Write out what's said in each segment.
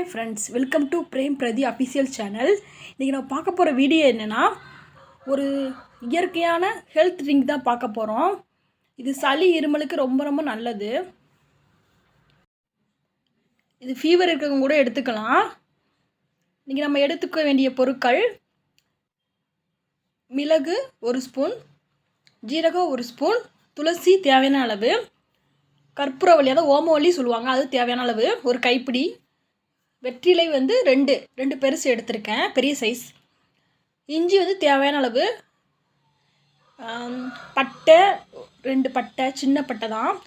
Hi friends, welcome to Prem Prathi official channel. இன்றைக்கி நம்ம பார்க்க போகிற வீடியோ என்னென்னா, ஒரு இயற்கையான ஹெல்த் ட்ரிங்க் தான் பார்க்க போகிறோம். இது சளி இருமலுக்கு ரொம்ப ரொம்ப நல்லது. இது ஃபீவர் இருக்கவங்க கூட எடுத்துக்கலாம். இன்றைக்கி நம்ம எடுத்துக்க வேண்டிய பொருட்கள்: மிளகு 1 ஸ்பூன், ஜீரகம் 1 ஸ்பூன், துளசி தேவையான அளவு, கற்பூரவள்ளி அதாவது ஓமவள்ளி சொல்லுவாங்க, அது தேவையான அளவு ஒரு கைப்பிடி, வெற்றிலை ரெண்டு பெருசு எடுத்திருக்கேன், பெரிய சைஸ், இஞ்சி தேவையான அளவு, பட்டை 2 பட்டை, சின்ன பட்டை தான்,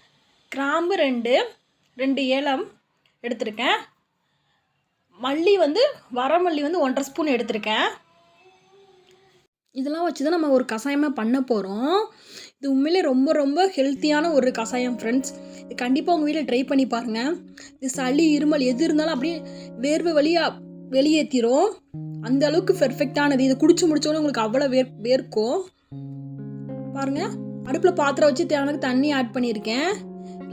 கிராம்பு 2 ஏலம் எடுத்திருக்கேன், மல்லி வரமல்லி 1.5 ஸ்பூன் எடுத்திருக்கேன். இதெல்லாம் வச்சு தான் நம்ம ஒரு கஷாயமாக பண்ண போகிறோம். இது உண்மையிலே ரொம்ப ரொம்ப ஹெல்த்தியான ஒரு கஷாயம் ஃப்ரெண்ட்ஸ். இது கண்டிப்பாக உங்கள் வீட்டில் ட்ரை பண்ணி பாருங்கள். இது சளி இருமல் எது இருந்தாலும் அப்படியே வேர்வை வழியாக வெளியேற்றிடும். அந்த அளவுக்கு பெர்ஃபெக்டானது. இதை குடிச்சு முடிச்சோன்னே உங்களுக்கு அவ்வளோ வேர்க்கும் பாருங்கள். அடுப்பில் பாத்திரம் வச்சு தேவையான தண்ணி ஆட் பண்ணியிருக்கேன்.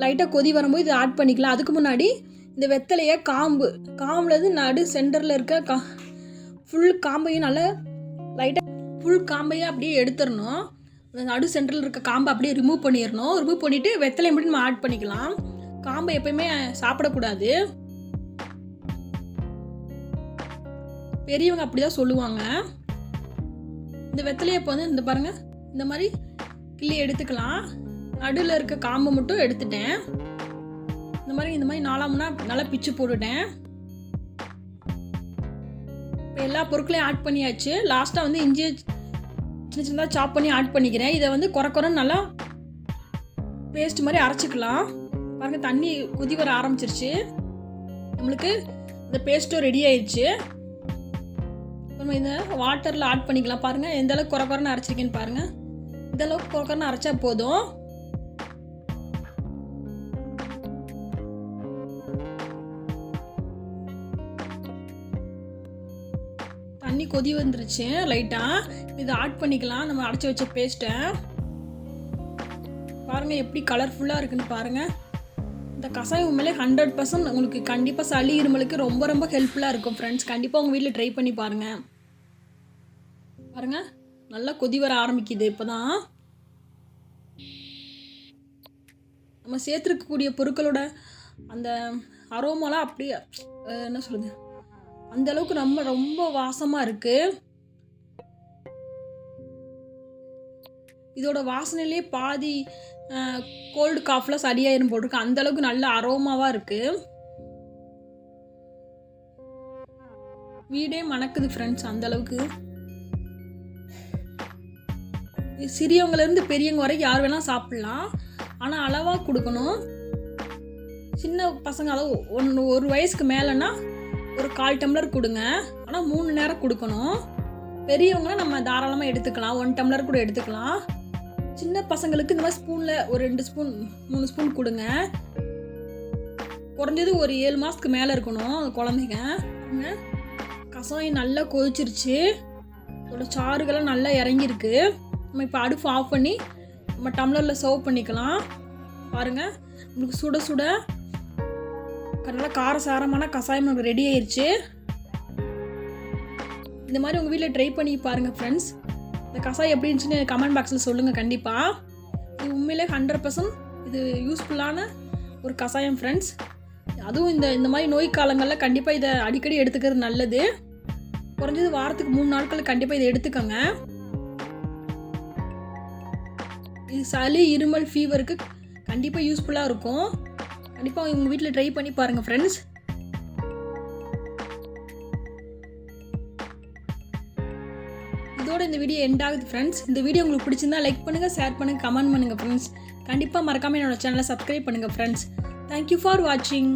லைட்டாக கொதி வரும்போது இதை ஆட் பண்ணிக்கலாம். அதுக்கு முன்னாடி இந்த வெத்தலையை காம்புலேருந்து நடு சென்டரில் இருக்க ஃபுல் காம்பையும் நல்லா லைட்டாக ஃபுல் காம்பையாக அப்படியே எடுத்துடணும். அந்த நடு சென்டரில் இருக்க காம்பை அப்படியே ரிமூவ் பண்ணிடணும். ரிமூவ் பண்ணிவிட்டு வெத்தலையை மட்டும் நம்ம ஆட் பண்ணிக்கலாம். காம்பை எப்பயுமே சாப்பிடக்கூடாது. பெரியவங்க அப்படி தான் சொல்லுவாங்க. இந்த வெத்தலையை இப்போ இந்த பாருங்கள், இந்த மாதிரி கிள்ளி எடுத்துக்கலாம். நடுவில் இருக்க காம்பை மட்டும் எடுத்துட்டேன். இந்த மாதிரி 4 நல்லா பிச்சு போட்டுட்டேன். இப்போ எல்லா பொருட்களையும் ஆட் பண்ணியாச்சு. லாஸ்ட்டாக இஞ்சியை சின்ன சின்னதாக சாப் பண்ணி ஆட் பண்ணிக்கிறேன். இதை குறைன்னு நல்லா பேஸ்ட் மாதிரி அரைச்சிக்கலாம். பாருங்கள், தண்ணி கொதி வர ஆரம்பிச்சிருச்சு. நம்மளுக்கு இந்த பேஸ்ட்டும் ரெடி ஆயிடுச்சு. நம்ம இந்த வாட்டரில் ஆட் பண்ணிக்கலாம். பாருங்கள் எந்த அளவுக்கு குறைன்னு அரைச்சிருக்கேன்னு பாருங்கள். இந்த அளவுக்கு குறைன்னு அரைச்சா போதும். தண்ணி கொதி வந்துருச்சு லைட்டாக. இதை ஆட் பண்ணிக்கலாம். நம்ம அரைச்சி வச்ச பேஸ்ட்டை பாருங்கள் எப்படி கலர்ஃபுல்லாக இருக்குன்னு பாருங்கள். இந்த கஷாயம் உண்மையிலே 100% உங்களுக்கு கண்டிப்பாக சளி இருமலுக்கு ரொம்ப ரொம்ப ஹெல்ப்ஃபுல்லாக இருக்கும் ஃப்ரெண்ட்ஸ். கண்டிப்பாக உங்கள் வீட்டில் ட்ரை பண்ணி பாருங்கள். பாருங்கள் நல்லா கொதி வர ஆரம்பிக்குது. இப்போ தான் நம்ம சேர்த்துருக்கக்கூடிய பொருட்களோட அந்த அரோமாலாம் அப்படியே என்ன சொல்லுது, அந்த அளவுக்கு ரொம்ப வாசமாக இருக்குது. இதோட வாசனையிலே பாதி கோல்டு காஃப்லாம் சரியாயிரும் போட்டிருக்கு. அந்த அளவுக்கு நல்ல அரோமாவாக இருக்குது. வீடே மணக்குது ஃப்ரெண்ட்ஸ், அந்த அளவுக்கு. சிறியவங்கலேருந்து பெரியவங்க வரைக்கும் யார் வேணால் சாப்பிட்லாம். ஆனால் அளவாக கொடுக்கணும். சின்ன பசங்க அதாவது 1 வயசுக்கு மேலேன்னா ஒரு 1/4 டம்ளர் கொடுங்க. ஆனால் 3 நேரம் கொடுக்கணும். பெரியவங்கன்னா நம்ம தாராளமாக எடுத்துக்கலாம். 1 டம்ளர் கூட எடுத்துக்கலாம். சின்ன பசங்களுக்கு இந்த மாதிரி ஸ்பூனில் ஒரு 2 ஸ்பூன் 3 ஸ்பூன் கொடுங்க. குறைஞ்சது ஒரு 7 மாதத்துக்கு மேலே இருக்கணும் குழந்தைங்க. கஷாயம் நல்லா கொதிச்சிருச்சு. அதோட சாறுகள்லாம் நல்லா இறங்கியிருக்கு. நம்ம இப்போ அடுப்பு ஆஃப் பண்ணி நம்ம டம்ளரில் சர்வ் பண்ணிக்கலாம். பாருங்கள், உங்களுக்கு சுட சுட நல்லா காரசாரமான கஷாயம் நமக்கு ரெடி ஆயிடுச்சு. இந்த மாதிரி உங்கள் வீட்டில் ட்ரை பண்ணி பாருங்கள் ஃப்ரெண்ட்ஸ். இந்த கஷாயம் எப்படி இருந்துச்சுன்னு கமெண்ட் பாக்ஸில் சொல்லுங்கள். கண்டிப்பாக இது உண்மையிலே 100% இது யூஸ்ஃபுல்லான ஒரு கஷாயம் ஃப்ரெண்ட்ஸ். அதுவும் இந்த மாதிரி நோய் காலங்களில் கண்டிப்பாக இதை அடிக்கடி எடுத்துக்கிறது நல்லது. குறைஞ்சது வாரத்துக்கு 3 நாட்கள் கண்டிப்பாக இதை எடுத்துக்கோங்க. இது சளி இருமல் ஃபீவருக்கு கண்டிப்பாக யூஸ்ஃபுல்லாக இருக்கும். கண்டிப்பாக உங்கள் வீட்டில் ட்ரை பண்ணி பாருங்கள் ஃப்ரெண்ட்ஸ். இதோட இந்த வீடியோ எண்ட் ஆகுது ஃப்ரெண்ட்ஸ். இந்த வீடியோ உங்களுக்கு பிடிச்சிருந்தா லைக் பண்ணுங்கள், ஷேர் பண்ணுங்கள், கமெண்ட் பண்ணுங்கள் ஃப்ரெண்ட்ஸ். கண்டிப்பாக மறக்காமல் என்னோட சேனலை சப்ஸ்கிரைப் பண்ணுங்கள் ஃப்ரெண்ட்ஸ். தேங்க்யூ ஃபார் வாட்சிங்.